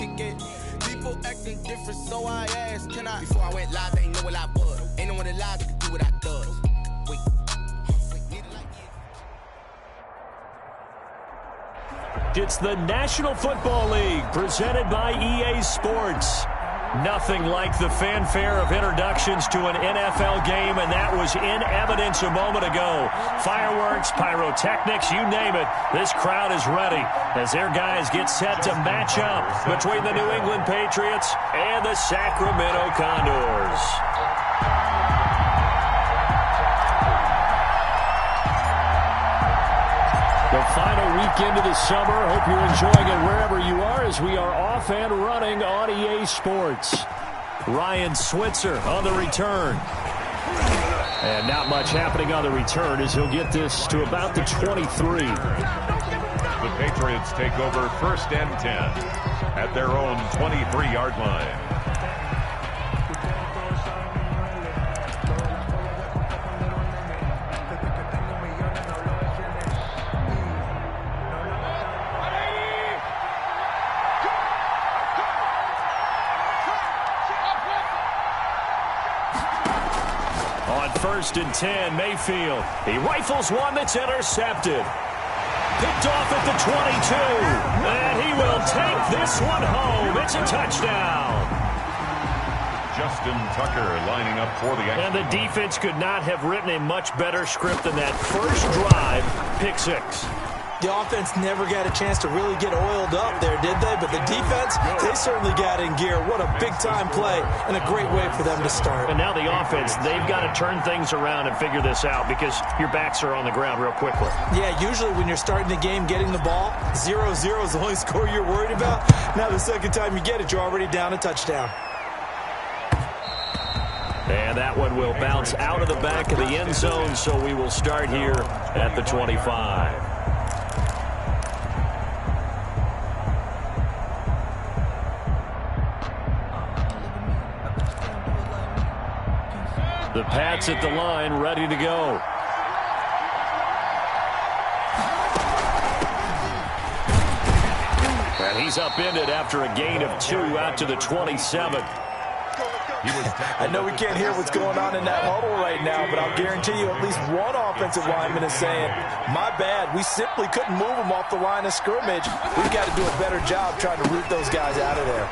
kick it. People acting different, so I asked, can I? Before I went live, they ain't know what I was. Ain't no one alive that could do what I does. Wait. It's the National Football League presented by EA Sports. Nothing like the fanfare of introductions to an NFL game, and that was in evidence a moment ago. Fireworks, pyrotechnics, you name it. This crowd is ready as their guys get set to match up between the New England Patriots and the Sacramento Condors. The final weekend of the summer. Hope you're enjoying it wherever you are as we are off and running on EA Sports. Ryan Switzer on the return. And not much happening on the return as he'll get this to about the 23. The Patriots take over 1st and 10 at their own 23-yard line. On 1st and 10, Mayfield. He rifles one that's intercepted. Picked off at the 22. And he will take this one home. It's a touchdown. Justin Tucker lining up for the extra. And the defense could not have written a much better script than that first drive, pick 6. The offense never got a chance to really get oiled up there, did they? But the defense, they certainly got in gear. What a big-time play and a great way for them to start. And now the offense, they've got to turn things around and figure this out because your backs are on the ground real quickly. Yeah, usually when you're starting the game, getting the ball, 0-0 is the only score you're worried about. Now the second time you get it, you're already down a touchdown. And that one will bounce out of the back of the end zone, so we will start here at the 25. The Pats at the line, ready to go. And he's upended after a gain of 2 out to the 27. I know we can't hear what's going on in that huddle right now, but I'll guarantee you at least one offensive lineman is saying, my bad, we simply couldn't move them off the line of scrimmage. We've got to do a better job trying to root those guys out of there.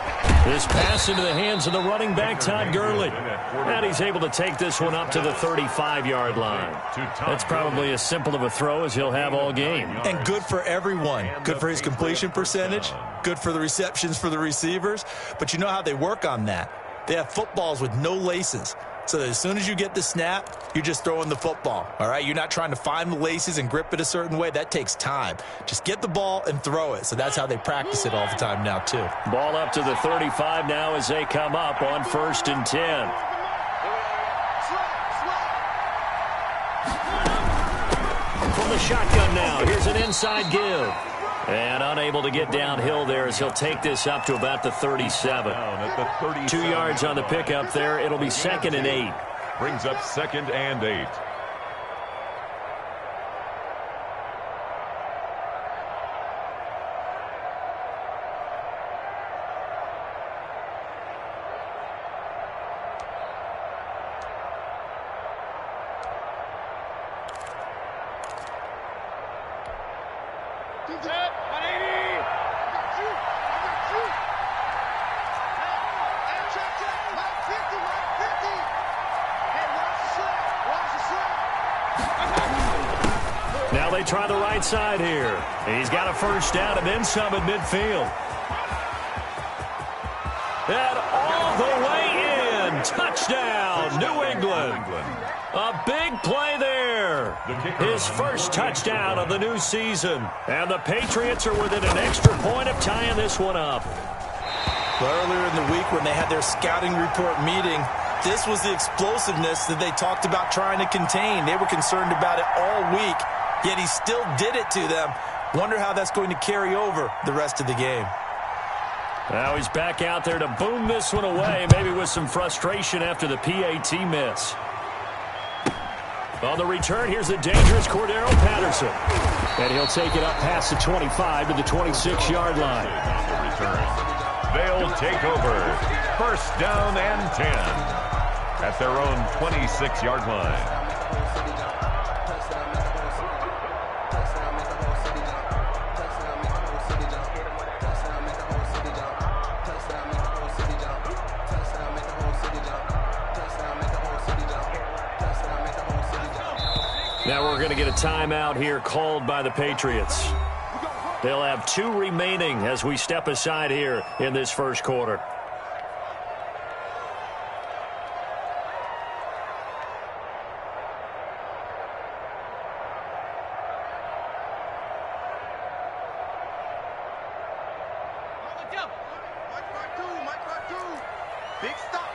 This pass into the hands of the running back, Todd Gurley. And he's able to take this one up to the 35-yard line. That's probably as simple of a throw as he'll have all game. And good for everyone. Good for his completion percentage. Good for the receptions for the receivers. But you know how they work on that. They have footballs with no laces. So that as soon as you get the snap, you're just throwing the football. All right, you're not trying to find the laces and grip it a certain way. That takes time. Just get the ball and throw it. So that's how they practice it all the time now, too. Ball up to the 35 now as they come up on 1st and 10. From the shotgun now, here's an inside give. And unable to get downhill there as he'll take this up to about the 37. 2 yards on the pickup there. It'll be 2nd and 8. Brings up 2nd and 8. Now they try the right side here. He's got a first down and then some at midfield. And all the way in. Touchdown, New England. A big play there. His first touchdown of the new season. And the Patriots are within an extra point of tying this one up. Earlier in the week when they had their scouting report meeting, this was the explosiveness that they talked about trying to contain. They were concerned about it all week, yet he still did it to them. Wonder how that's going to carry over the rest of the game. Now he's back out there to boom this one away, maybe with some frustration after the PAT miss. On the return, here's the dangerous Cordero Patterson. And he'll take it up past the 25 to the 26-yard line. they'll take over. First down and 10 at their own 26-yard line. Now we're going to get a timeout here called by the Patriots. They'll have 2 remaining as we step aside here in this first quarter. Big stop.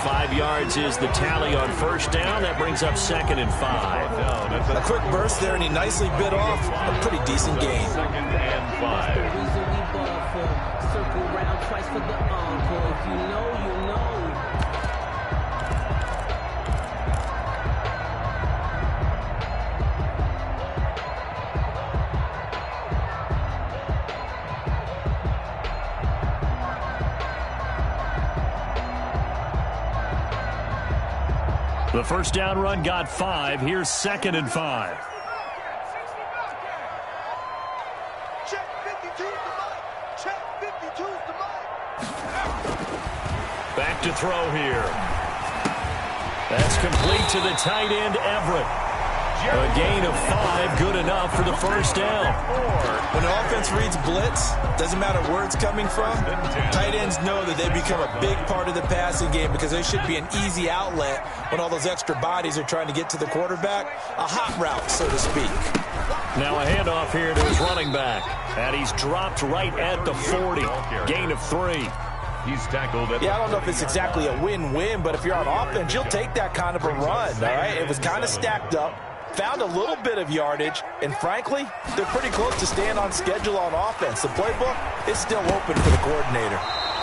5 yards is the tally on first down. That brings up 2nd and 5. A quick burst there, and he nicely bit off a pretty decent gain. 2nd and 5. Circle round twice for the encore. If you know, you know. The first down run got 5. Here's 2nd and 5. Check 52's the mic. Check 52's the mic. Back to throw here. That's complete to the tight end, Everett. A gain of 5, good enough for the first down. When an offense reads blitz, doesn't matter where it's coming from, tight ends know that they become a big part of the passing game because they should be an easy outlet when all those extra bodies are trying to get to the quarterback. A hot route, so to speak. Now a handoff here to his running back. And he's dropped right at the 40. Gain of 3. He's tackled at I don't know if it's exactly a win-win, but if you're on offense, you'll take that kind of a run, all right? It was kind of stacked up. Found a little bit of yardage, and frankly, they're pretty close to staying on schedule on offense. The playbook is still open for the coordinator.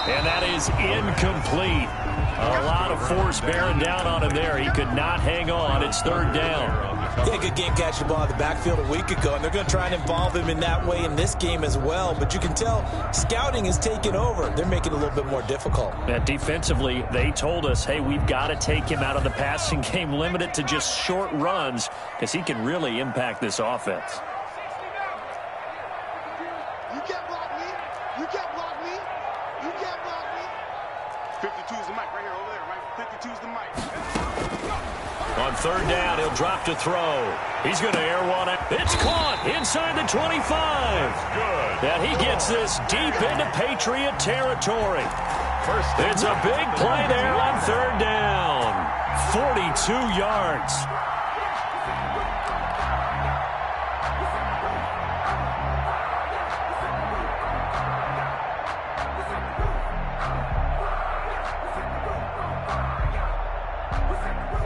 And that is incomplete. A lot of force bearing down on him there. He could not hang on. It's 3rd down. Yeah, good game catching the ball in the backfield a week ago, and they're going to try and involve him in that way in this game as well. But you can tell scouting is taking over. They're making it a little bit more difficult. And defensively, they told us, hey, we've got to take him out of the passing game, limit it to just short runs, because he can really impact this offense. You can't block me. You can't block me. You can't block me. 52's the mic right here over there, right? 52's the mic. On 3rd down, he'll drop to throw. He's going to air one. It's caught inside the 25. good. And he gets this deep into Patriot territory. It's a big play there on 3rd down. 42 yards.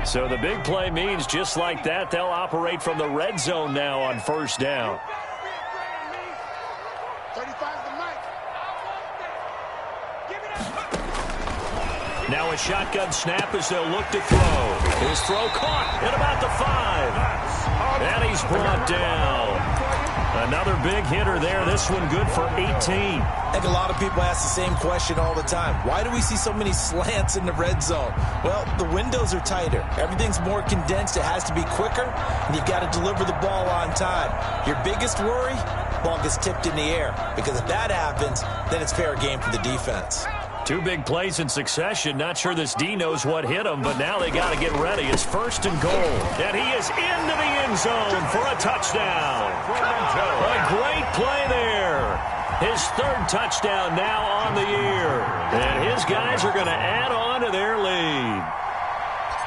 So the big play means just like that, they'll operate from the red zone now on 1st down. 35's the mic. Now a shotgun snap as they'll look to throw. His throw caught at about the 5. And he's brought down. Another big hitter there. This one good for 18. I think a lot of people ask the same question all the time. Why do we see so many slants in the red zone? Well, the windows are tighter. Everything's more condensed. It has to be quicker, and you've got to deliver the ball on time. Your biggest worry? Ball gets tipped in the air, because if that happens, then it's fair game for the defense. 2 big plays in succession. Not sure this D knows what hit him, but now they got to get ready. It's 1st and goal. And he is into the end zone for a touchdown. A great play there. His 3rd touchdown now on the year. And his guys are going to add on to their lead.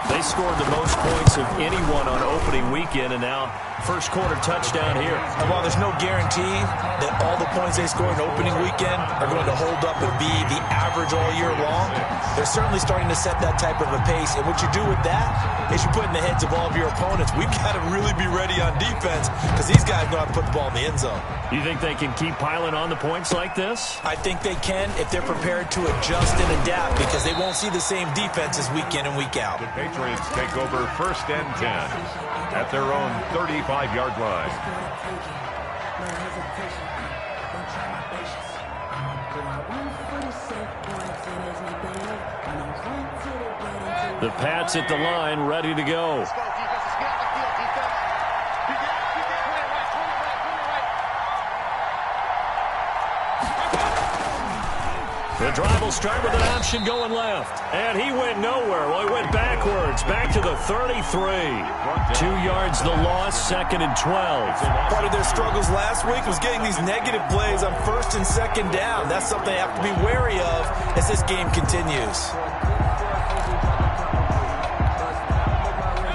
They scored the most points of anyone on opening weekend, and now first quarter touchdown here. And while there's no guarantee that all the points they score in opening weekend are going to hold up and be the average all year long, they're certainly starting to set that type of a pace. And what you do with that is you put in the heads of all of your opponents, we've got to really be ready on defense because these guys know how to put the ball in the end zone. You think they can keep piling on the points like this? I think they can if they're prepared to adjust and adapt because they won't see the same defenses week in and week out. The Patriots take over 1st and 10 at their own 35. 25-yard line. The Pats at the line, ready to go. The drive will start with an option going left. And he went nowhere. Well, he went backwards, back to the 33. 2 yards the loss, 2nd and 12. Part of their struggles last week was getting these negative plays on 1st and 2nd down. That's something they have to be wary of as this game continues.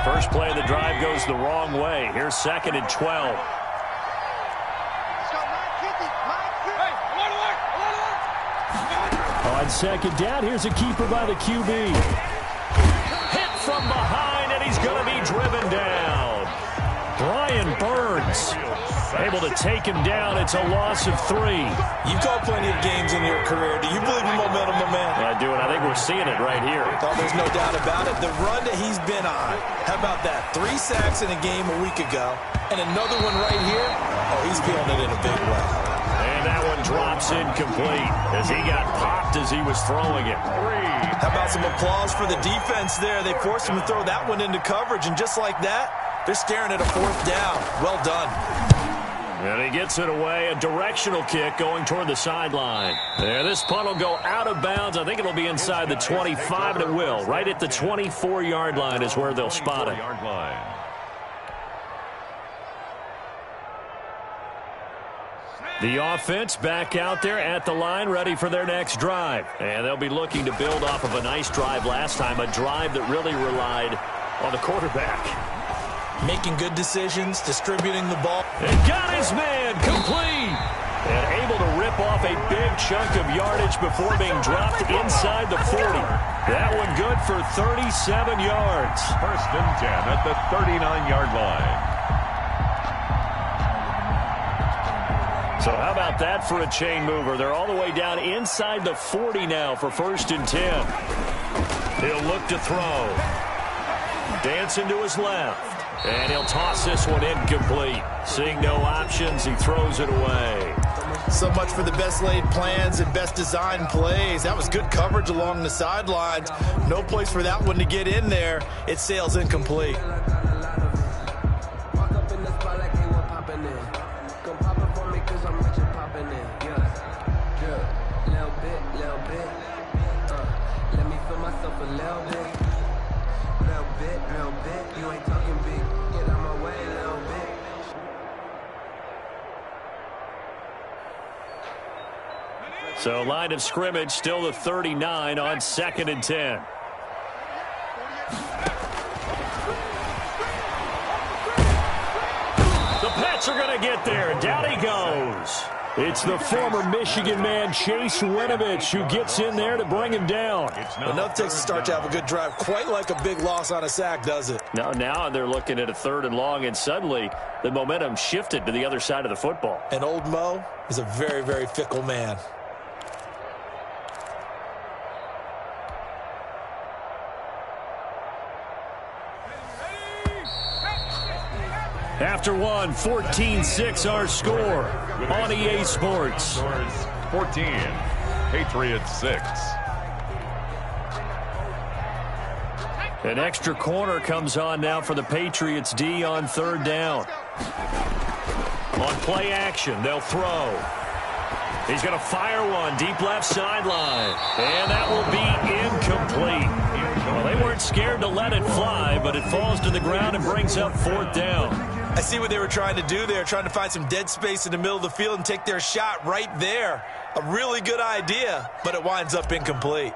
First play of the drive goes the wrong way. Here's 2nd and 12. On 2nd down, here's a keeper by the QB. Hit from behind, and he's going to be driven down. Brian Burns able to take him down. It's a loss of 3. You've called plenty of games in your career. Do you believe in momentum, my man? I do, and I think we're seeing it right here. Oh, there's no doubt about it. The run that he's been on. How about that? 3 sacks in a game a week ago, and another one right here. Oh, he's feeling it in a big way. And that one drops incomplete as he got popped as he was throwing it. How about some applause for the defense there? They forced him to throw that one into coverage, and just like that, they're staring at a 4th down. Well done. And he gets it away. A directional kick going toward the sideline. And this punt will go out of bounds. I think it'll be inside the 25, and it will. Right at the 24-yard line is where they'll spot it. The offense back out there at the line, ready for their next drive. And they'll be looking to build off of a nice drive last time, a drive that really relied on the quarterback. Making good decisions, distributing the ball. And got his man complete. And able to rip off a big chunk of yardage before being dropped inside the 40. That one good for 37 yards. 1st and 10 at the 39-yard line. So how about that for a chain mover? They're all the way down inside the 40 now for 1st and 10. He'll look to throw. Dancing to his left. And he'll toss this one incomplete. Seeing no options, he throws it away. So much for the best laid plans and best designed plays. That was good coverage along the sidelines. No place for that one to get in there. It sails incomplete. So line of scrimmage still the 39 on 2nd and 10. The Pats are going to get there. Down he goes. It's the former Michigan man, Chase Winovich, who gets in there to bring him down. Enough takes to start to have a good drive. Quite like a big loss on a sack, does it? Now they're looking at a 3rd and long, and suddenly the momentum shifted to the other side of the football. And old Mo is a very, very fickle man. After one, 14-6 our score on EA Sports. 14, Patriots 6. An extra corner comes on now for the Patriots D on 3rd down. On play action, they'll throw. He's going to fire one deep left sideline. And that will be incomplete. Well, they weren't scared to let it fly, but it falls to the ground and brings up 4th down. I see what they were trying to do there, trying to find some dead space in the middle of the field and take their shot right there. A really good idea, but it winds up incomplete.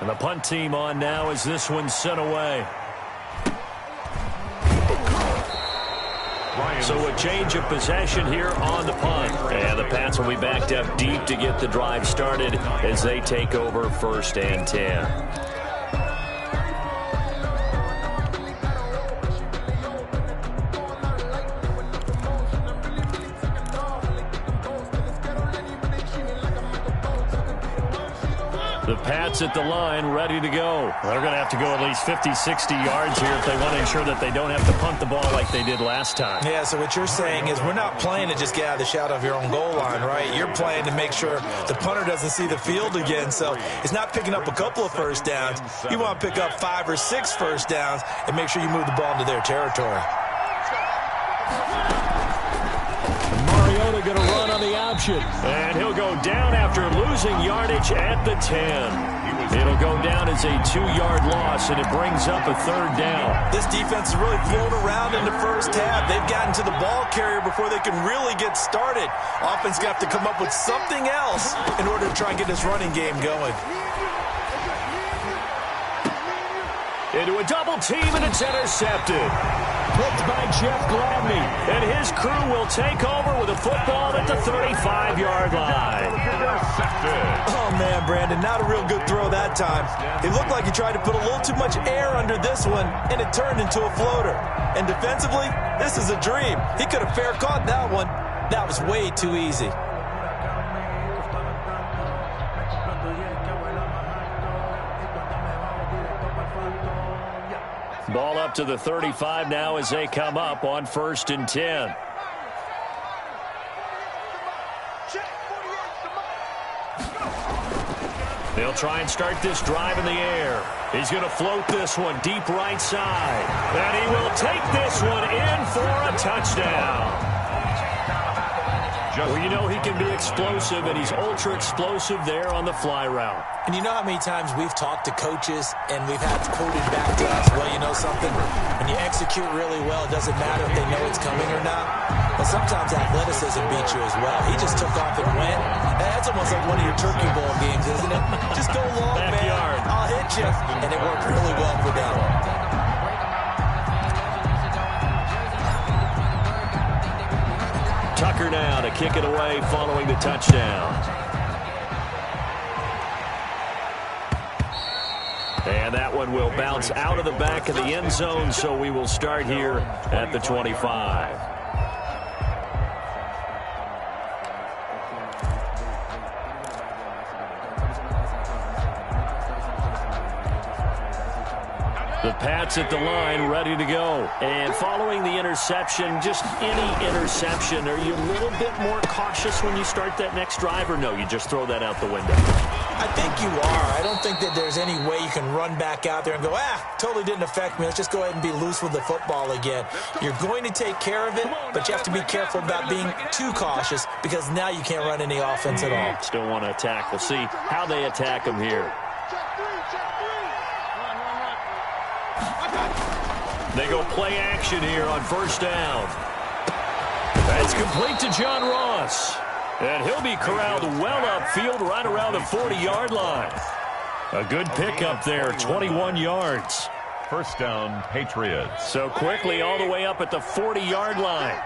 And the punt team on now as this one's sent away. So a change of possession here on the punt. And the Pats will be backed up deep to get the drive started as they take over 1st and 10. The Pats at the line, ready to go. They're going to have to go at least 50, 60 yards here if they want to ensure that they don't have to punt the ball like they did last time. Yeah, so what you're saying is we're not playing to just get out of the shadow of your own goal line, right? You're playing to make sure the punter doesn't see the field again. So it's not picking up a couple of first downs. You want to pick up 5 or 6 first downs and make sure you move the ball into their territory. Mariota going to run on the option. And he'll go down after losing yardage at the 10. It'll go down as a 2-yard loss, and it brings up a 3rd down. This defense has really flown around in the first half. They've gotten to the ball carrier before they can really get started. Offense going to have to come up with something else in order to try and get this running game going. Into a double team, and it's intercepted. Picked by Jeff Gladney. And his crew will take over with a football at the 35-yard line. Oh, man, Brandon, not a real good throw that time. It looked like he tried to put a little too much air under this one, and it turned into a floater. And defensively, this is a dream. He could have fair caught that one. That was way too easy. Ball up to the 35 now as they come up on 1st and 10. They'll try and start this drive in the air. He's going to float this one deep right side. And he will take this one in for a touchdown. Well, you know he can be explosive, and he's ultra-explosive there on the fly route. And you know how many times we've talked to coaches and we've had quoted back to us, well, you know something? When you execute really well, it doesn't matter if they know it's coming or not. But sometimes athleticism beats you as well. He just took off and went. That's almost like one of your turkey bowl games, isn't it? Just go long, Backyard. Man. I'll hit you. And it worked really well for them. Tucker now to kick it away following the touchdown. And that one will bounce out of the back of the end zone, so we will start here at the 25. The Pats at the line, ready to go. And following the interception, just any interception, are you a little bit more cautious when you start that next drive, or no, you just throw that out the window? I think you are. I don't think that there's any way you can run back out there and go, totally didn't affect me. Let's just go ahead and be loose with the football again. You're going to take care of it, but you have to be careful about being too cautious because now you can't run any offense at all. Still want to attack. We'll see how they attack them here. They go play action here on 1st down. That's complete to John Ross. And he'll be corralled well upfield right around the 40-yard line. A good pickup there, 21 yards. 1st down, Patriots. So quickly all the way up at the 40-yard line.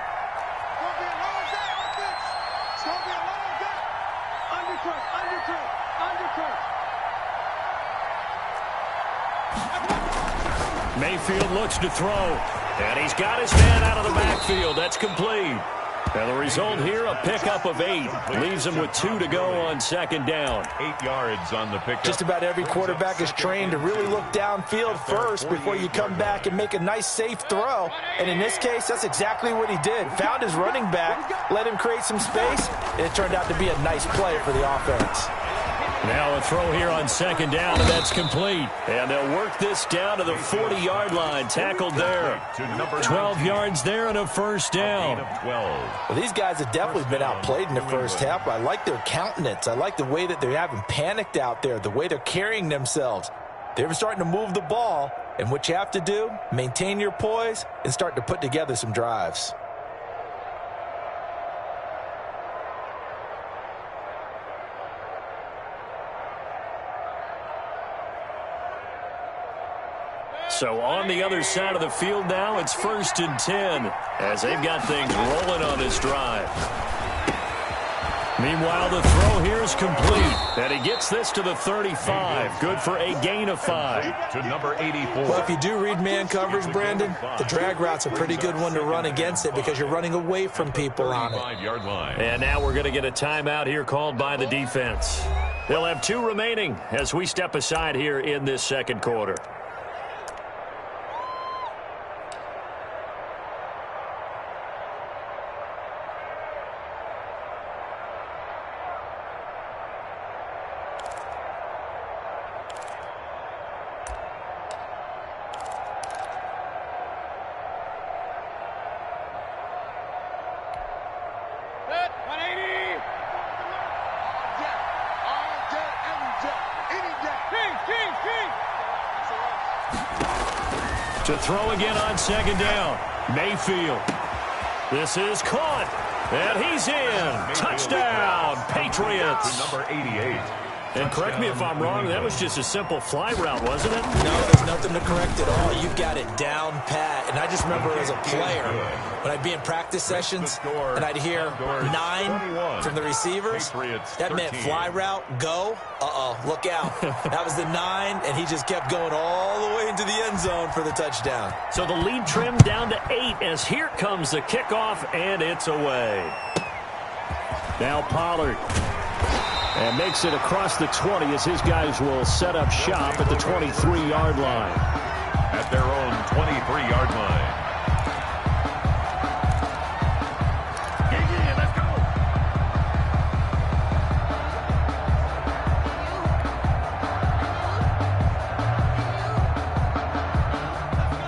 Mayfield looks to throw, and he's got his man out of the backfield. That's complete. And the result here, a pickup of 8. Leaves him with 2 to go on 2nd down. 8 yards on the pickup. Just about every quarterback is trained to really look downfield first before you come back and make a nice, safe throw. And in this case, that's exactly what he did. Found his running back, let him create some space, and it turned out to be a nice play for the offense. Now a throw here on 2nd down, and that's complete. And they'll work this down to the 40-yard line. Tackled there. 12 yards there and a 1st down. Well, these guys have definitely been outplayed in the first half. I like their countenance. I like the way that they haven't panicked out there, the way they're carrying themselves. They're starting to move the ball, and what you have to do, maintain your poise and start to put together some drives. So on the other side of the field now, it's 1st and 10 as they've got things rolling on this drive. Meanwhile, the throw here is complete, and he gets this to the 35. Good for a gain of 5. To number 84. Well, if you do read man coverage, Brandon, the drag route's a pretty good one to run against it because you're running away from people on it. And now we're going to get a timeout here called by the defense. They'll have 2 remaining as we step aside here in this second quarter. To throw again on second down. Mayfield. This is caught. And he's in. Touchdown, Patriots. Number 88. And correct me if I'm wrong, that was just a simple fly route, wasn't it? No, there's nothing to correct at all. You've got it down pat. And I just remember as a player, when I'd be in practice sessions and I'd hear 9 from the receivers, that meant fly route, go. Look out. That was the 9, and he just kept going all the way into the end zone for the touchdown. So the lead trimmed down to 8 as here comes the kickoff, and it's away. Now Pollard. And makes it across the 20 as his guys will set up shop at the 23-yard line. At their own 23-yard line.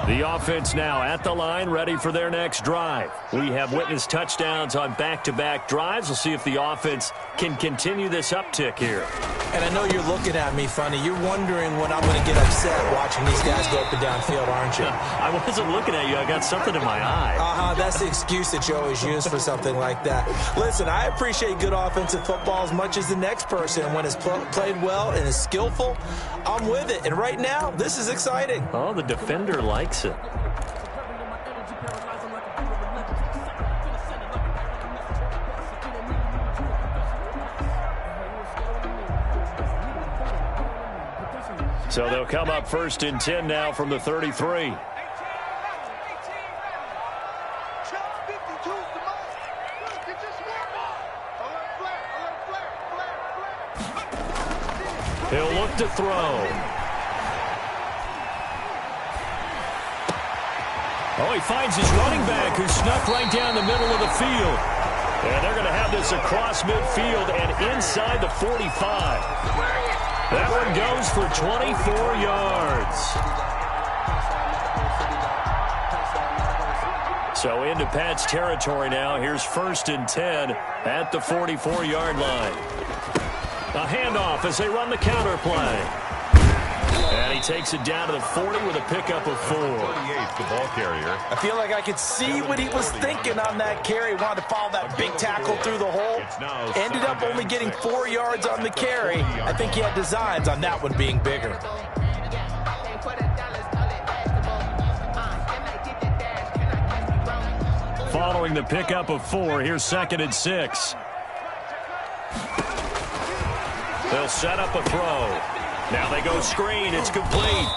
The offense now at the line, ready for their next drive. We have witnessed touchdowns on back-to-back drives. We'll see if the offense can continue this uptick here. And I know you're looking at me funny. You're wondering when I'm going to get upset watching these guys go up and down field, aren't you? I wasn't looking at you. I got something in my eye. That's the excuse that you always use for something like that. Listen, I appreciate good offensive football as much as the next person. And when it's played well and is skillful, I'm with it. And right now, this is exciting. Oh, the defender likes it. So they'll come up 1st and 10 now from the 33. He'll look to throw. Oh, he finds his running back who snuck right down the middle of the field. And they're going to have this across midfield and inside the 45. That one goes for 24 yards. So into Pat's territory now. Here's 1st and 10 at the 44-yard line. A handoff as they run the counter play. And he takes it down to the 40 with a pickup of 4. 38's the ball carrier. I feel like I could see what he was thinking on that carry. Wanted to follow that big tackle through the hole. Ended up only getting 4 yards on the carry. I think he had designs on that one being bigger. Following the pickup of 4, here's 2nd and 6. They'll set up a throw. Now they go screen. It's complete.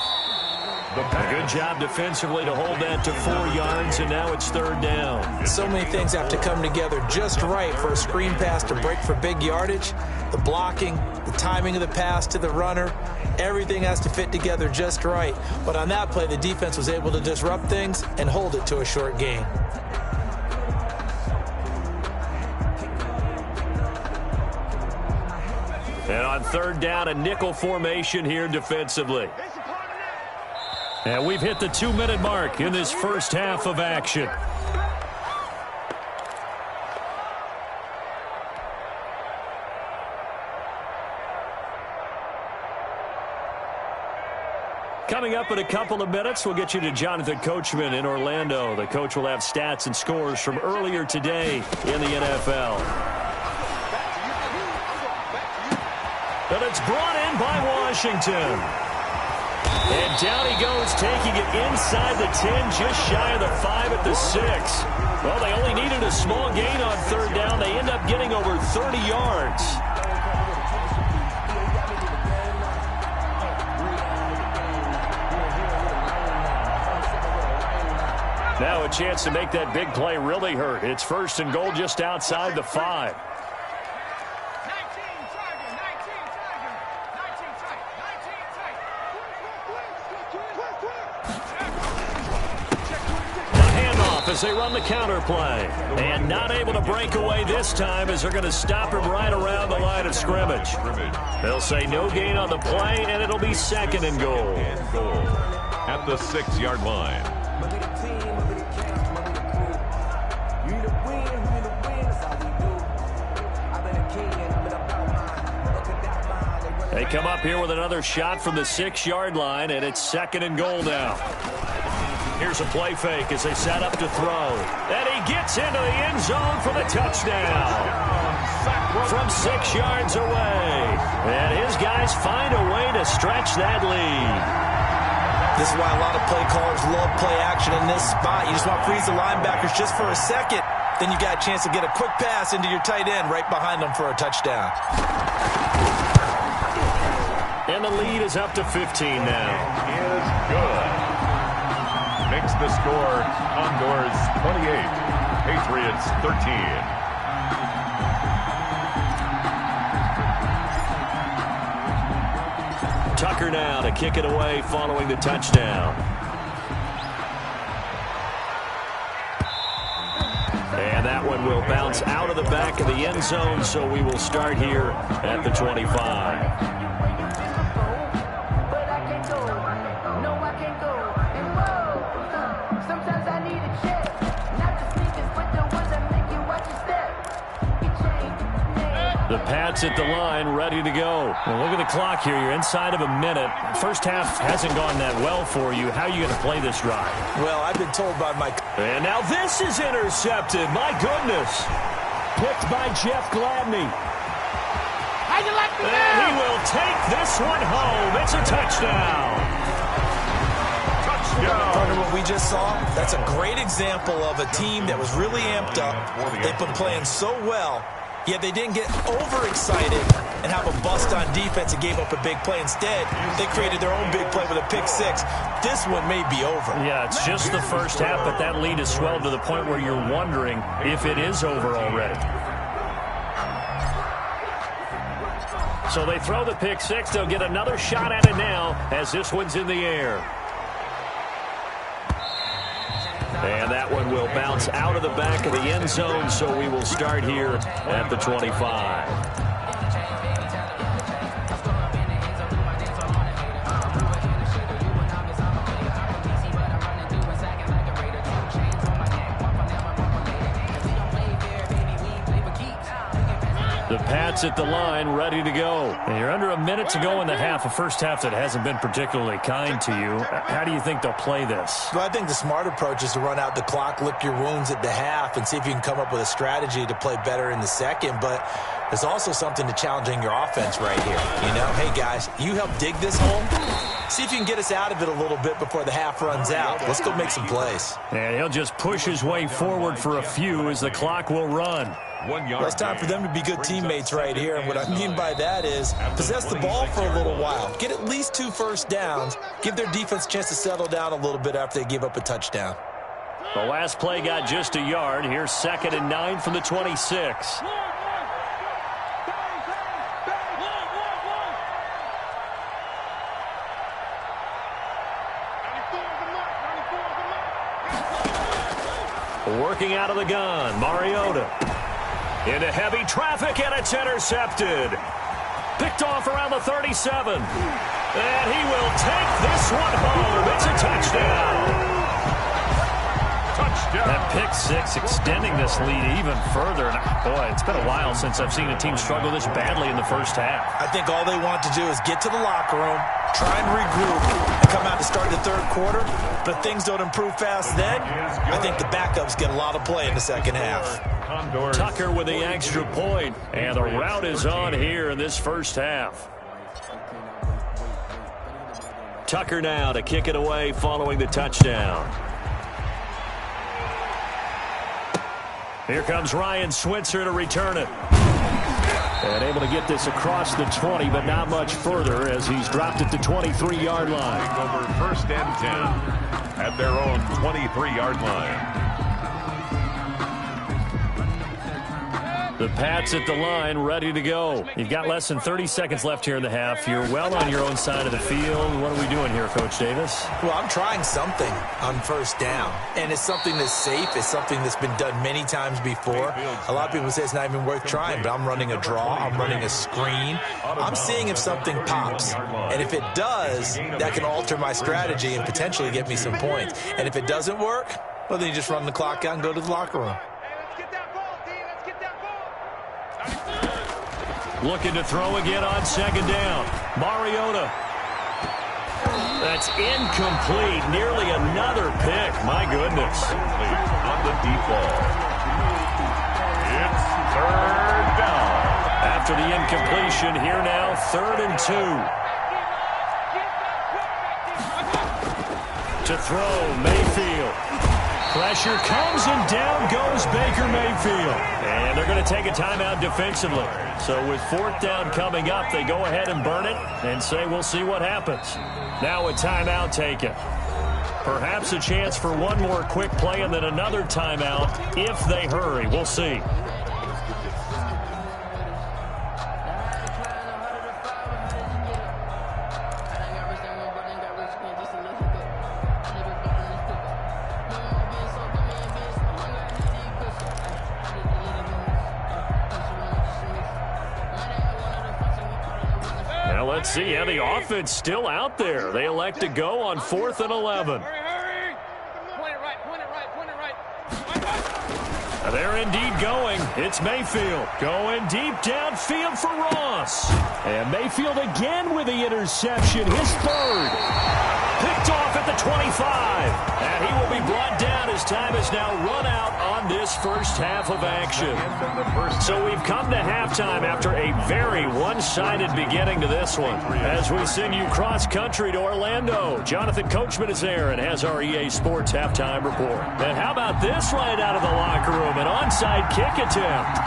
A good job defensively to hold that to 4 yards, and now it's 3rd down. So many things have to come together just right for a screen pass to break for big yardage. The blocking, the timing of the pass to the runner, everything has to fit together just right. But on that play, the defense was able to disrupt things and hold it to a short gain. And on 3rd down, a nickel formation here defensively. And we've hit the 2-minute mark in this first half of action. Coming up in a couple of minutes, we'll get you to Jonathan Coachman in Orlando. The coach will have stats and scores from earlier today in the NFL. But it's brought in by Washington. And down he goes, taking it inside the 10, just shy of the 5 at the 6. Well, they only needed a small gain on 3rd down. They end up getting over 30 yards. Now a chance to make that big play really hurt. It's 1st and goal just outside the 5. as they run the counter play. And not able to break away this time as they're going to stop him right around the line of scrimmage. They'll say no gain on the play, and it'll be second and goal. At the 6-yard line. They come up here with another shot from the 6-yard line, and it's second and goal now. Here's a play fake as they set up to throw. And he gets into the end zone for the touchdown. From 6 yards away. And his guys find a way to stretch that lead. This is why a lot of play callers love play action in this spot. You just want to freeze the linebackers just for a second. Then you got a chance to get a quick pass into your tight end right behind them for a touchdown. And the lead is up to 15 now. Is good. Makes the score Condors 28, Patriots 13. Tucker now to kick it away following the touchdown. And that one will bounce out of the back of the end zone, so we will start here at the 25. The Pats at the line, ready to go. Well, look at the clock here. You're inside of a minute. First half hasn't gone that well for you. How are you going to play this drive? Well, I've been told by my... And now this is intercepted. My goodness. Picked by Jeff Gladney. How you like me And now? he will take this one home. It's a touchdown. Partner, what we just saw, that's a great example of a team that was really amped up. They've been playing so well, yet they didn't get overexcited and have a bust on defense and gave up a big play. Instead, they created their own big play with a pick six. This one may be over. Yeah, it's just the first half, but that lead has swelled to the point where you're wondering if it is over already. So they throw the pick six. They'll get another shot at it now as this one's in the air. And that one will bounce out of the back of the end zone, so we will start here at the 25. The Pats at the line, ready to go. And you're under a minute to go in the half, a first half that hasn't been particularly kind to you. How do you think they'll play this? Well, I think the smart approach is to run out the clock, lick your wounds at the half, and see if you can come up with a strategy to play better in the second. But there's also something to challenging your offense right here. You know, hey, guys, you help dig this hole. See if you can get us out of it a little bit before the half runs out. Let's go make some plays. And he'll just push his way forward for a few as the clock will run. Well, it's time for them to be good teammates right here. And what I mean by that is possess the ball for a little while. Get at least 2 first downs. Give their defense a chance to settle down a little bit after they give up a touchdown. The last play got just a yard. Here's 2nd and 9 from the 26. Working out of the gun, Mariota. Into heavy traffic, and it's intercepted. Picked off around the 37. And he will take this one home. It's a touchdown. That pick six extending this lead even further. And boy, it's been a while since I've seen a team struggle this badly in the first half. I think all they want to do is get to the locker room, try and regroup, and come out to start the third quarter. But if things don't improve fast then, I think the backups get a lot of play in the second half. Tucker with the extra point, and the route is on here in this first half. Tucker now to kick it away following the touchdown. Here comes Ryan Switzer to return it. And able to get this across the 20, but not much further as he's dropped it to 23-yard line. Over 1st and 10 at their own 23-yard line. The Pats at the line, ready to go. You've got less than 30 seconds left here in the half. You're well on your own side of the field. What are we doing here, Coach Davis? Well, I'm trying something on first down, and it's something that's safe. It's something that's been done many times before. A lot of people say it's not even worth trying, but I'm running a draw. I'm running a screen. I'm seeing if something pops, and if it does, that can alter my strategy and potentially get me some points. And if it doesn't work, well, then you just run the clock out and go to the locker room. Looking to throw again on second down. Mariota. That's incomplete. Nearly another pick. My goodness. On the deep ball. It's third down. After the incompletion, here now, 3rd and 2. To throw, Mayfield. Pressure comes, and down goes Baker Mayfield. And they're going to take a timeout defensively. So with 4th down coming up, they go ahead and burn it and say we'll see what happens. Now a timeout taken. Perhaps a chance for one more quick play and then another timeout if they hurry. We'll see. Let's see how the offense still out there. They elect to go on 4th and 11. Hurry. Point it right. They're indeed going. It's Mayfield going deep downfield for Ross. And Mayfield again with the interception. His 3rd. Picked off at the 25. And he will be brought down as time is now run out on this first half of action. So we've come to halftime after a very one-sided beginning to this one. As we send you cross-country to Orlando, Jonathan Coachman is there and has our EA Sports halftime report. And how about this right out of the locker room? An onside kick attempt.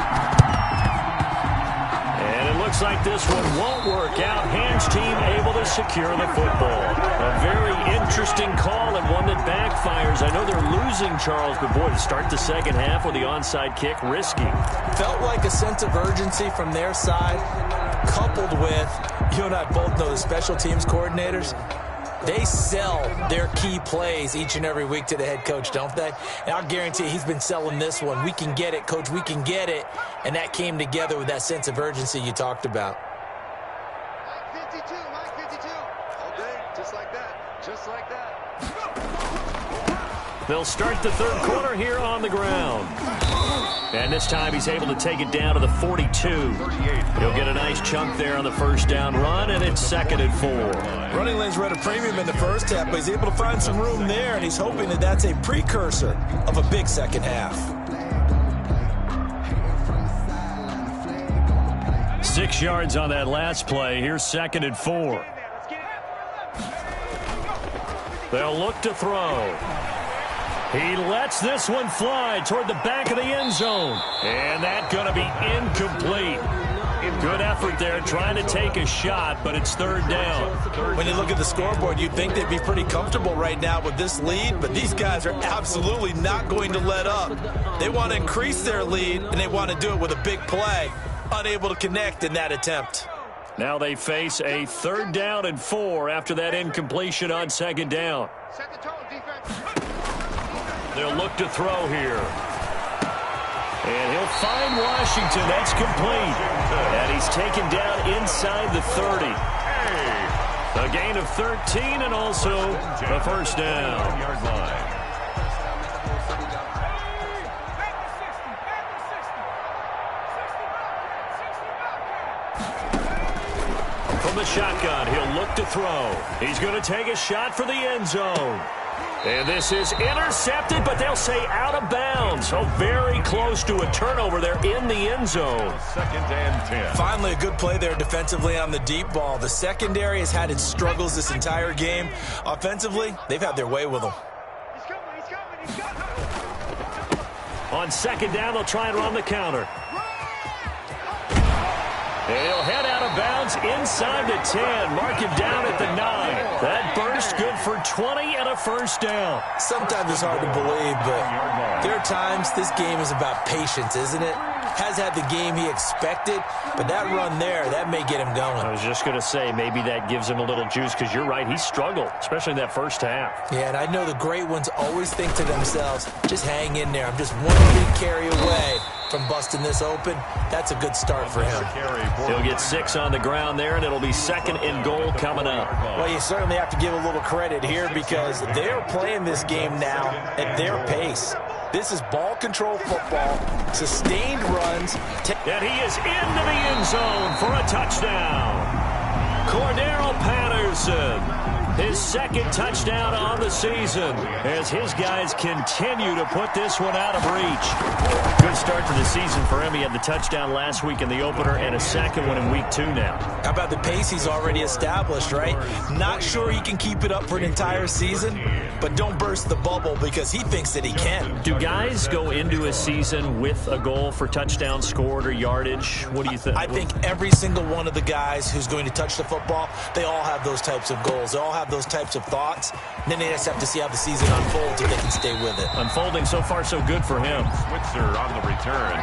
And it looks like this one won't work out. Hands team able to secure the football. A very interesting call and one that backfires. I know they're losing, Charles, but boy, to start the second half with the onside kick, risky. Felt like a sense of urgency from their side, coupled with, you and I both know the special teams coordinators. They sell their key plays each and every week to the head coach, don't they? And I'll guarantee he's been selling this one. We can get it, coach, we can get it. And that came together with that sense of urgency you talked about. Mike 52. All day, just like that. They'll start the 3rd quarter here on the ground. And this time he's able to take it down to the 42. He'll get a nice chunk there on the first down run, and it's 2nd and 4. Running lanes were at a premium in the first half, but he's able to find some room there, and he's hoping that that's a precursor of a big second half. 6 yards on that last play. Here's 2nd and 4. They'll look to throw. He lets this one fly toward the back of the end zone. And that's going to be incomplete. Good effort there trying to take a shot, but it's 3rd down. When you look at the scoreboard, you'd think they'd be pretty comfortable right now with this lead, but these guys are absolutely not going to let up. They want to increase their lead, and they want to do it with a big play. Unable to connect in that attempt. Now they face a 3rd down and 4 after that incompletion on 2nd down. Set the tone, defense. They'll look to throw here. And he'll find Washington. That's complete. And he's taken down inside the 30. A gain of 13 and also a first down. Yard line. From the shotgun, he'll look to throw. He's going to take a shot for the end zone. And this is intercepted, but they'll say out of bounds. So very close to a turnover there in the end zone. 2nd and 10. Finally, a good play there defensively on the deep ball. The secondary has had its struggles this entire game. Offensively, they've had their way with them. He's coming. On 2nd down, they'll try and run the counter. And he'll head out of bounds inside the 10. Mark him down at the 9. That burst good for 20 and a first down. Sometimes it's hard to believe, but there are times this game is about patience, isn't it? has had the game he expected, but that run there, that may get him going. I was just going to say, maybe that gives him a little juice, because you're right, he struggled, especially in that first half. Yeah, and I know the great ones always think to themselves, just hang in there. I'm just one big carry away from busting this open. That's a good start for him. He'll get 6 on the ground there, and it'll be 2nd and goal coming up. Well, you certainly have to give a little credit here because they're playing this game now at their pace. This is ball control football, sustained runs. And he is into the end zone for a touchdown. Cordero Patterson, his 2nd touchdown on the season as his guys continue to put this one out of reach. Good start to the season for him. He had the touchdown last week in the opener and a 2nd one in week 2 now. How about the pace he's already established, right? Not sure he can keep it up for an entire season, but don't burst the bubble because he thinks that he can. Do guys go into a season with a goal for touchdowns scored or yardage? What do you think? I think every single one of the guys who's going to touch the football, they all have those types of goals. They all have those types of thoughts. And then they just have to see how the season unfolds if they can stay with it. Unfolding so far so good for him. Switzer on the return.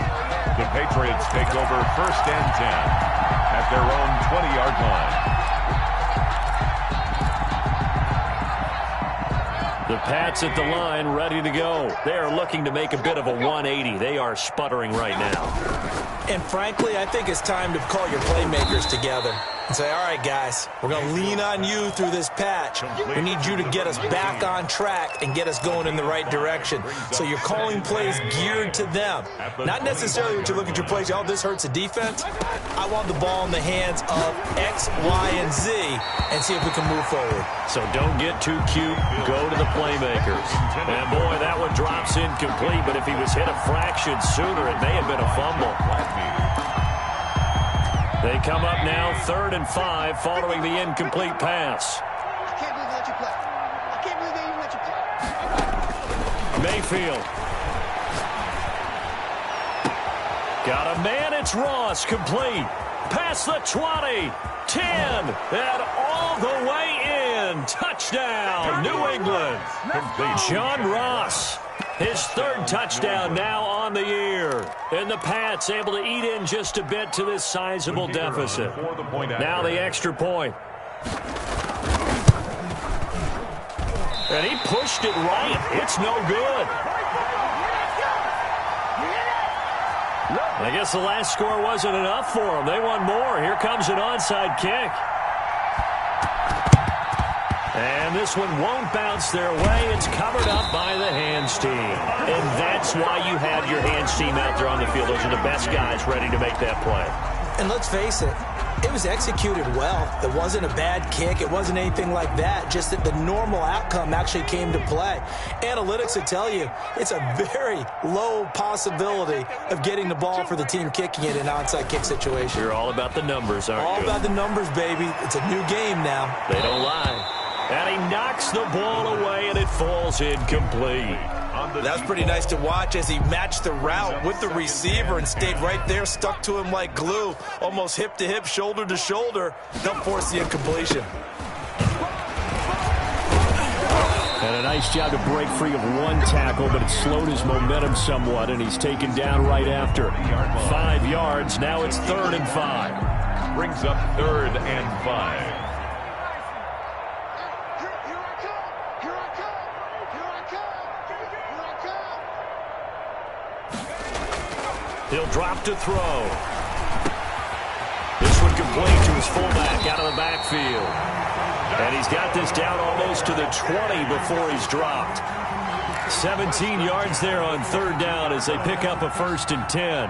The Patriots take over 1st and 10 at their own 20-yard line. The Pats at the line, ready to go. They are looking to make a bit of a 180. They are sputtering right now. And frankly, I think it's time to call your playmakers together and say, all right, guys, we're going to lean on you through this patch. We need you to get us back on track and get us going in the right direction. So you're calling plays geared to them. Not necessarily when you look at your plays, oh, this hurts the defense. I want the ball in the hands of X, Y, and Z and see if we can move forward. So don't get too cute. Go to the playmakers. And, boy, that one drops incomplete, but if he was hit a fraction sooner, it may have been a fumble. They come up now 3rd and 5 following the incomplete pass. I can't believe they let you play. I can't believe they even let you play. Mayfield. Got a man, it's Ross, complete. Past the 20, 10, and all the way in. Touchdown, New England. John Ross, his 3rd touchdown now on the year. And the Pats able to eat in just a bit to this sizable deficit. Now the extra point. And he pushed it right. It's no good. I guess the last score wasn't enough for them. They want more. Here comes an onside kick. And this one won't bounce their way. It's covered up by the hands team. And that's why you have your hands team out there on the field. Those are the best guys ready to make that play. And let's face it, it was executed well. It wasn't a bad kick. It wasn't anything like that. Just that the normal outcome actually came to play. Analytics will tell you it's a very low possibility of getting the ball for the team kicking it in an onside kick situation. You're all about the numbers, aren't you? All about the numbers, baby. It's a new game now. They don't lie. And he knocks the ball away, and it falls incomplete. That's pretty nice to watch as he matched the route with the receiver and stayed right there, stuck to him like glue, almost hip to hip, shoulder to shoulder. They'll force the incompletion. And a nice job to break free of one tackle, but it slowed his momentum somewhat, and he's taken down right after. 5 yards. Now it's 3rd and 5. Brings up 3rd and 5. He'll drop to throw. This one complete to his fullback out of the backfield. And he's got this down almost to the 20 before he's dropped. 17 yards there on 3rd down as they pick up a 1st and 10.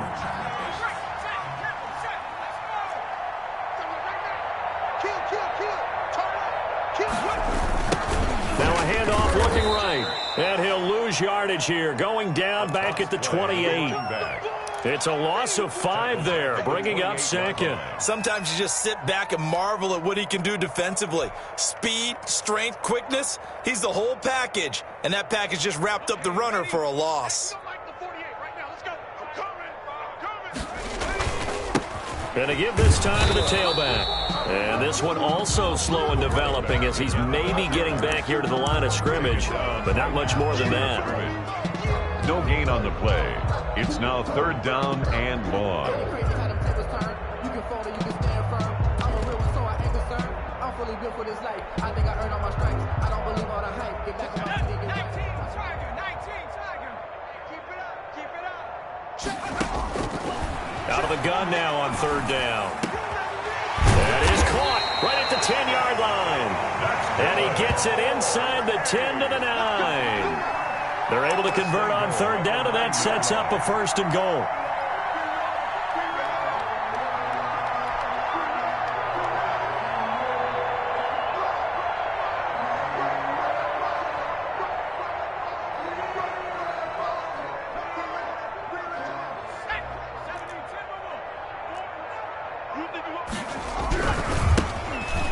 Now a handoff looking right. And he'll lose yardage here, going down back at the 28. It's a loss of 5 there, bringing up 2nd. Sometimes you just sit back and marvel at what he can do defensively. Speed, strength, quickness, he's the whole package. And that package just wrapped up the runner for a loss. Gonna give this time to the tailback. And this one also slow in developing as he's maybe getting back here to the line of scrimmage, but not much more than that. No gain on the play. It's now 3rd down and long. Crazy how them tables turn. You can fold or you can stand firm. I'm a real one, so I ain't concerned. I'm fully built for this life. I think I earned all my stripes. I don't believe all the hype. Get back on my feet and get right. 19 Tiger. Keep it up. Keep it up. Out of the gun now on 3rd down. That is caught right at the 10-yard line. And he gets it inside the 10 to the 9. They're able to convert on 3rd down, and that sets up a 1st and goal.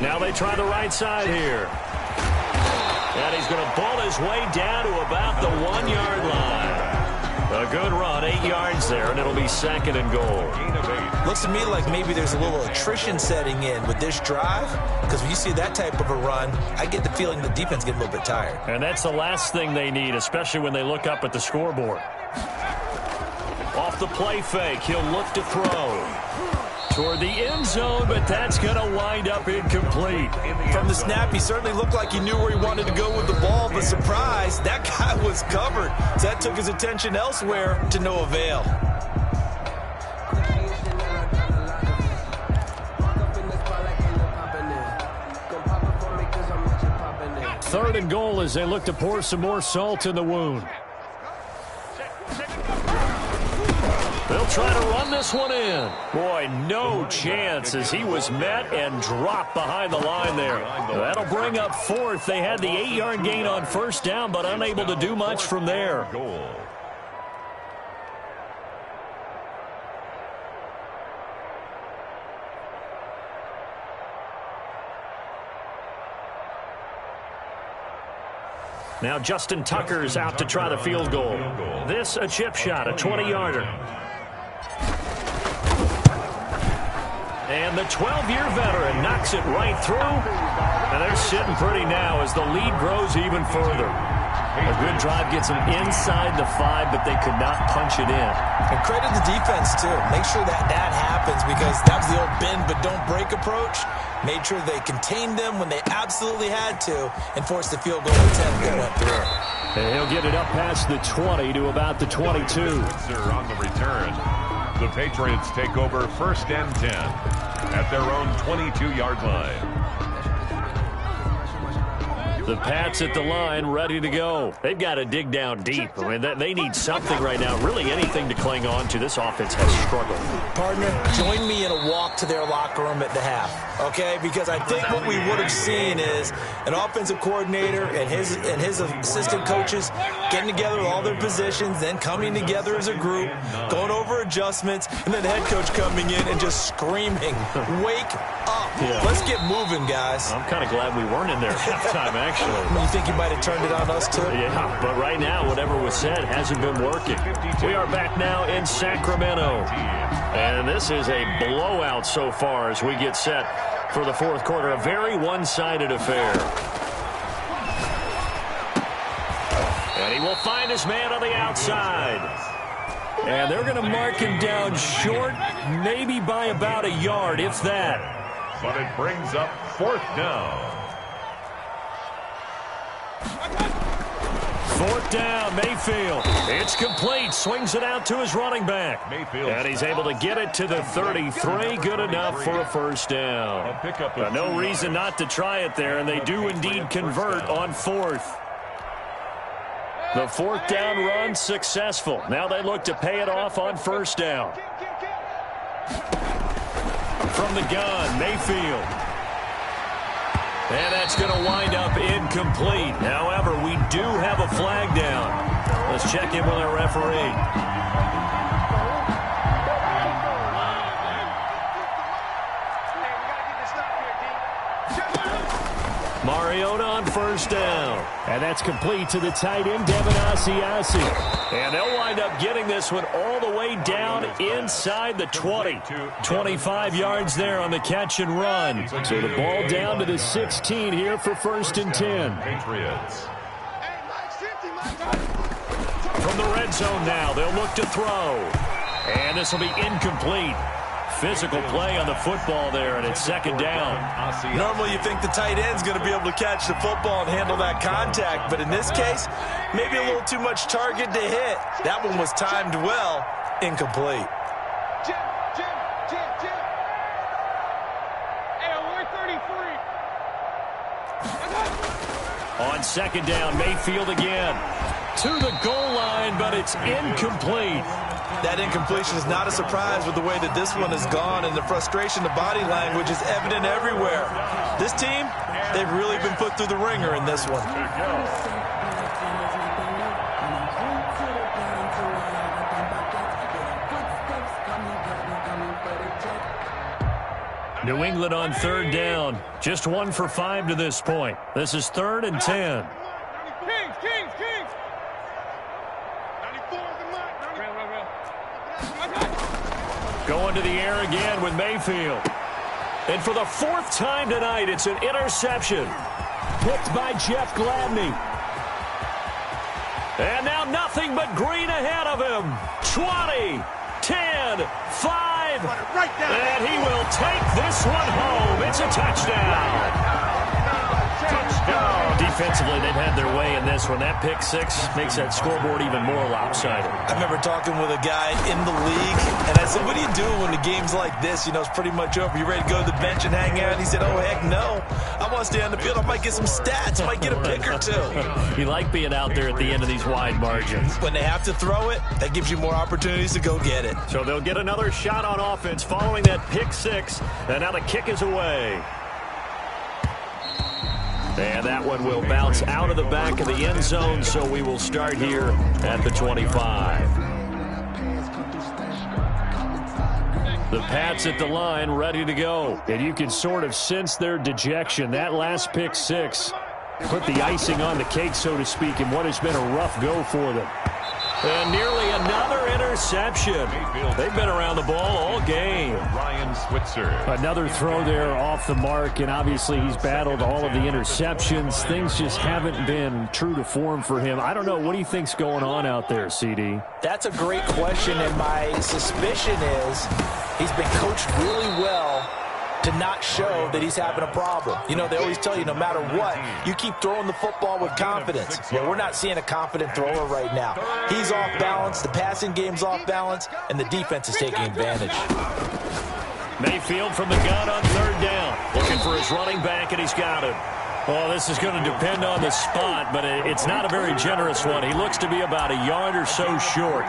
Now they try the right side here. And he's going to ball his way down to about the 1-yard line. A good run, 8 yards there, and it'll be 2nd and goal. Looks to me like maybe there's a little attrition setting in with this drive, because when you see that type of a run, I get the feeling the defense gets a little bit tired. And that's the last thing they need, especially when they look up at the scoreboard. Off the play fake, he'll look to throw toward the end zone, but that's going to wind up incomplete. From the snap, he certainly looked like he knew where he wanted to go with the ball, but surprise, that guy was covered. So that took his attention elsewhere to no avail. Third and goal as they look to pour some more salt in the wound. They'll try to run this one in. Boy, no chance as he was met and dropped behind the line there. That'll bring up 4th. They had the 8-yard gain on 1st down, but unable to do much from there. Goal. Now Justin Tucker's out to try the field goal. This a chip shot, a 20-yarder. And the 12-year veteran knocks it right through. And they're sitting pretty now as the lead grows even further. A good drive gets them inside the 5, but they could not punch it in. And credit the defense, too. Make sure that happens, because that was the old bend but don't break approach. Made sure they contained them when they absolutely had to and forced the field goal attempt that went through. And he'll get it up past the 20 to about the 22. On the return, the Patriots take over 1st and 10 at their own 22-yard line. The Pats at the line, ready to go. They've got to dig down deep. I mean, they need something right now, really anything to cling on to. This offense has struggled. Partner, join me in a walk to their locker room at the half, okay? Because I think what we would have seen is an offensive coordinator and his assistant coaches getting together with all their positions, then coming together as a group, going over adjustments, and then the head coach coming in and just screaming, "Wake up. Yeah. Let's get moving, guys." I'm kind of glad we weren't in there at halftime, actually. You think you might have turned it on us, too? Yeah, but right now, whatever was said hasn't been working. We are back now in Sacramento. And this is a blowout so far as we get set for the 4th quarter. A very one-sided affair. And he will find his man on the outside. And they're going to mark him down short, maybe by about a yard, if that. But it brings up 4th down. 4th down, Mayfield. It's complete. Swings it out to his running back. Mayfield. And he's able to get it to the 33. Good enough for a 1st down. No reason not to try it there, and they do indeed convert on 4th. The 4th down run successful. Now they look to pay it off on 1st down. From the gun, Mayfield. And that's going to wind up incomplete. However, we do have a flag down. Let's check in with our referee. Mariota on 1st down. And that's complete to the tight end, Devin Asiasi. And they'll wind up getting this one all the way down inside the 20. 25 yards there on the catch and run. So the ball down to the 16 here for 1st and 10. Patriots. From the red zone now. They'll look to throw. And this will be incomplete. Physical play on the football there, and it's second down. Normally you think the tight end's going to be able to catch the football and handle that contact, but in this case, maybe a little too much target to hit. That one was timed well, incomplete. Jim. Hey, I'm 133. On second down, Mayfield again. To the goal line, but it's incomplete. That incompletion is not a surprise with the way that this one has gone, and the frustration, the body language is evident everywhere. This team, they've really been put through the ringer in this one. New England on third down. Just 1 for 5 to this point. This is 3rd and 10. Kings. 94 is the mark. Going to the air again with Mayfield. And for the 4th time tonight, it's an interception. Picked by Jeff Gladney. And now nothing but green ahead of him. 20, 10, 5. And he will take this one home. It's a touchdown. Defensively, they've had their way in this one. That pick 6 makes that scoreboard even more lopsided. I remember talking with a guy in the league, and I said, what do you do when the game's like this? You know, it's pretty much over. You ready to go to the bench and hang out? And he said, oh, heck no. I want to stay on the field. I might get some stats. I might get a pick or 2. You like being out there at the end of these wide margins. When they have to throw it, that gives you more opportunities to go get it. So they'll get another shot on offense following that pick 6, and now the kick is away. And that one will bounce out of the back of the end zone, so we will start here at the 25. The Pats at the line, ready to go. And you can sort of sense their dejection. That last pick 6 put the icing on the cake, so to speak, in what has been a rough go for them. And nearly another interception. They've been around the ball all game. Ryan Switzer. Another throw there off the mark, and obviously he's battled all of the interceptions. Things just haven't been true to form for him. I don't know. What do you think's going on out there, CD? That's a great question, and my suspicion is he's been coached really well to not show that he's having a problem. You know, they always tell you no matter what, you keep throwing the football with confidence. Yeah, we're not seeing a confident thrower right now. He's off balance, the passing game's off balance, and the defense is taking advantage. Mayfield from the gun on third down. Looking for his running back, and he's got him. Well, this is going to depend on the spot, but it's not a very generous one. He looks to be about a yard or so short.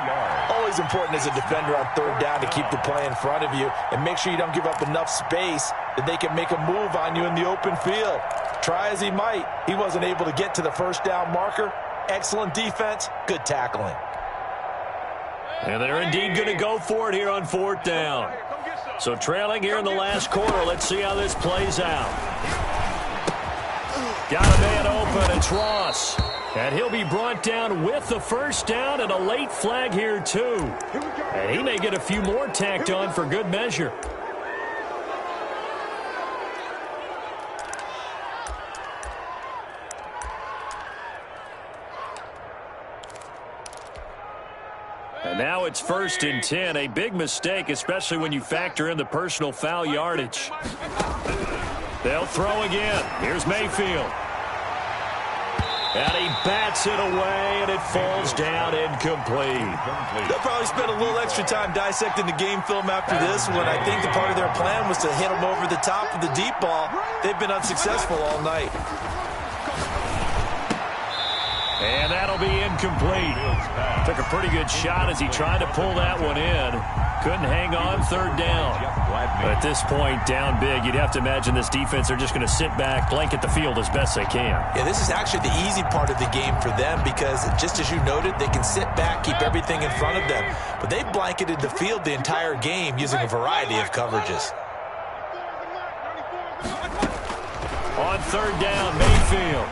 Always important as a defender on third down to keep the play in front of you and make sure you don't give up enough space that they can make a move on you in the open field. Try as he might, he wasn't able to get to the first down marker. Excellent defense, good tackling. And they're indeed going to go for it here on 4th down. So trailing here in the last quarter, let's see how this plays out. Got a man open, it's Ross. And he'll be brought down with the first down and a late flag here, too. And he may get a few more tacked on for good measure. And now it's 1st and 10, a big mistake, especially when you factor in the personal foul yardage. They'll throw again. Here's Mayfield. And he bats it away, and it falls down incomplete. They'll probably spend a little extra time dissecting the game film after this one. I think the part of their plan was to hit them over the top of the deep ball. They've been unsuccessful all night. And that'll be incomplete. Took a pretty good shot as he tried to pull that one in. Couldn't hang on third down. But at this point, down big, you'd have to imagine this defense are just going to sit back, blanket the field as best they can. Yeah, this is actually the easy part of the game for them because, just as you noted, they can sit back, keep everything in front of them. But they blanketed the field the entire game using a variety of coverages. On third down, Mayfield.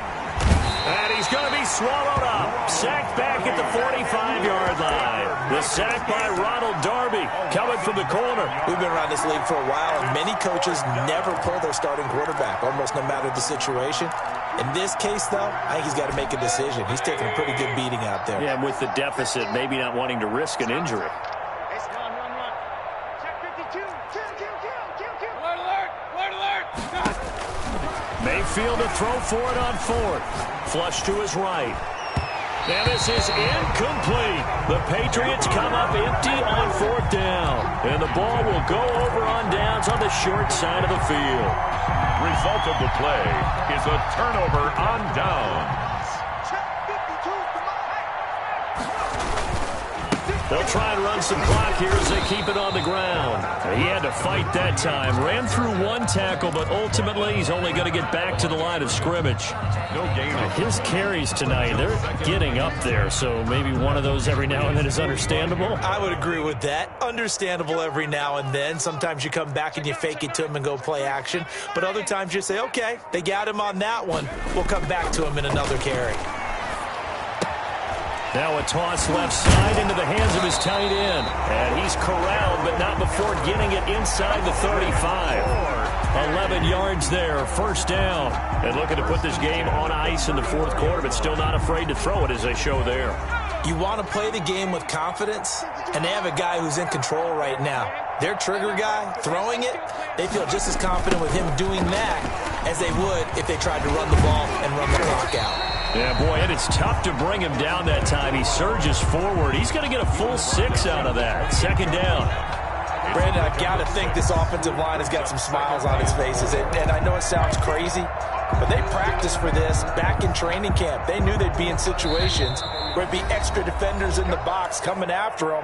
And he's going to be swallowed up. Sacked back at the 45-yard line. The sack by Ronald Darby coming from the corner. We've been around this league for a while, and many coaches never pull their starting quarterback, almost no matter the situation. In this case, though, I think he's got to make a decision. He's taking a pretty good beating out there. Yeah, and with the deficit, maybe not wanting to risk an injury. Run. Check 52. Kill. Alert. Mayfield to throw for it on fourth. Flush to his right. And this is incomplete. The Patriots come up empty on fourth down. And the ball will go over on downs on the short side of the field. Result of the play is a turnover on downs. Check 52. They'll try and run some clock here as they keep it on the ground. He had to fight that time. Ran through one tackle, but ultimately he's only going to get back to the line of scrimmage. No gain. His carries tonight, they're getting up there, so maybe one of those every now and then is understandable. I would agree with that. Understandable every now and then. Sometimes you come back and you fake it to him and go play action. But other times you say, okay, they got him on that one. We'll come back to him in another carry. Now a toss left side into the hands of his tight end. And he's corralled, but not before getting it inside the 35. 11 yards there, first down. And looking to put this game on ice in the fourth quarter, but still not afraid to throw it as they show there. You want to play the game with confidence, and they have a guy who's in control right now. Their trigger guy, throwing it, they feel just as confident with him doing that as they would if they tried to run the ball and run the clock out. Yeah, boy, and it's tough to bring him down that time. He surges forward. He's going to get a full 6 out of that. Second down. Brandon, I've got to think this offensive line has got some smiles on its faces. And I know it sounds crazy, but they practiced for this back in training camp. They knew they'd be in situations where it'd be extra defenders in the box coming after them,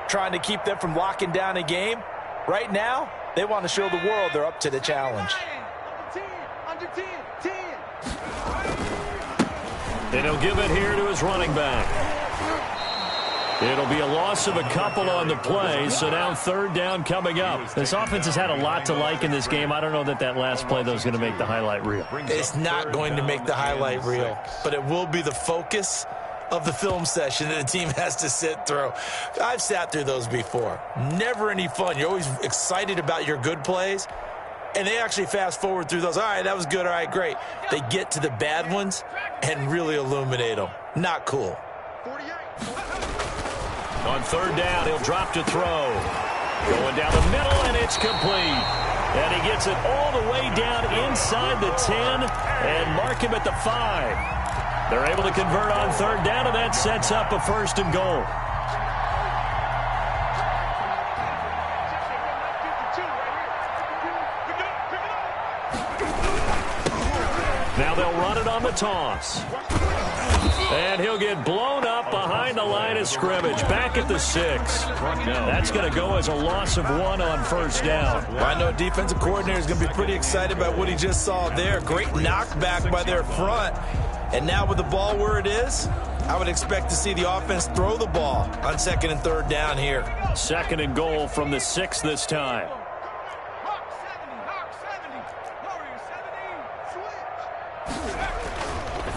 trying to keep them from locking down a game. Right now, they want to show the world they're up to the challenge. Under 10. And he'll give it here to his running back. It'll be a loss of a couple on the play, so now third down coming up. This offense has had a lot to like in this game. I don't know that last play, though, is going to make the highlight reel. It's not going to make the highlight reel, but it will be the focus of the film session that the team has to sit through. I've sat through those before. Never any fun. You're always excited about your good plays, and they actually fast forward through those. All right, that was good. All right, great. They get to the bad ones and really illuminate them. Not cool. 48. On third down, he'll drop to throw. Going down the middle, and it's complete. And he gets it all the way down inside the 10 and mark him at the 5. They're able to convert on third down, and that sets up a first and goal. Now they'll run it on the toss. And he'll get blown up behind the line of scrimmage, back at the 6. That's going to go as a loss of 1 on first down. Well, I know a defensive coordinator is going to be pretty excited about what he just saw there. Great knockback by their front. And now with the ball where it is, I would expect to see the offense throw the ball on second and third down here. Second and goal from the 6 this time.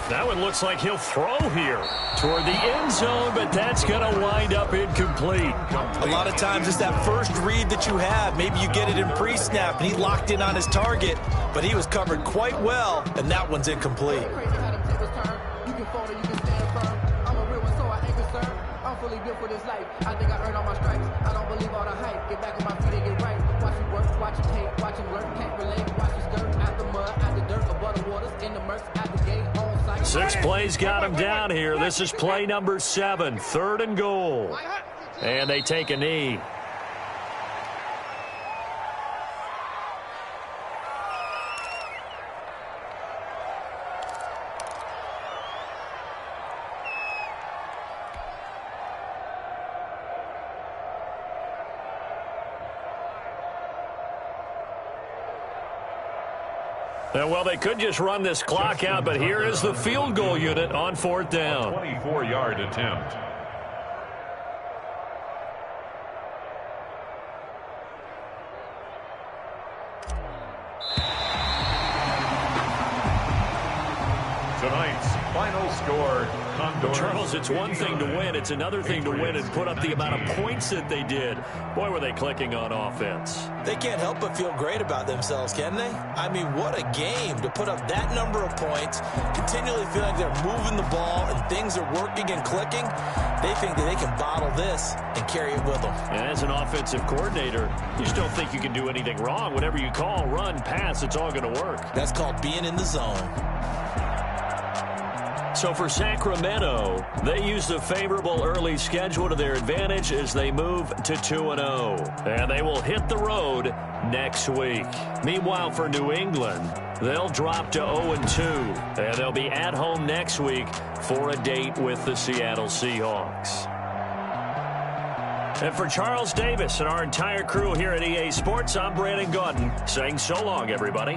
That one looks like he'll throw here toward the end zone, but that's going to wind up incomplete. A lot of times it's that first read that you have. Maybe you get it in pre-snap, and he locked in on his target, but he was covered quite well, and that one's incomplete. You can fall or you can stand firm. I'm a real one, so I ain't concerned. I'm fully built for this life. I think I earned all my stripes. I don't believe all the hype. Get back on my feet and get right. Watch me work, watch him hate, watch him work. Can't relate, watch his skirt. Out the mud, out the dirt, above the waters, in the murks, out the gate, on site. 6 plays got him down here. This is play number 7, third and goal. And they take a knee. Well, they could just run this clock out, but here is the field goal unit on fourth down. 24-yard attempt. Tonight's final score, Condors. Charles, it's one thing to win. It's another thing to win and put up the amount of points that they did. Boy, were they clicking on offense. They can't help but feel great about themselves, can they? I mean, what a game to put up that number of points, continually feeling like they're moving the ball and things are working and clicking. They think that they can bottle this and carry it with them. And as an offensive coordinator, you just don't think you can do anything wrong. Whatever you call, run, pass, it's all going to work. That's called being in the zone. So for Sacramento, they use the favorable early schedule to their advantage as they move to 2-0. And they will hit the road next week. Meanwhile, for New England, they'll drop to 0-2. And they'll be at home next week for a date with the Seattle Seahawks. And for Charles Davis and our entire crew here at EA Sports, I'm Brandon Gaudin saying so long, everybody.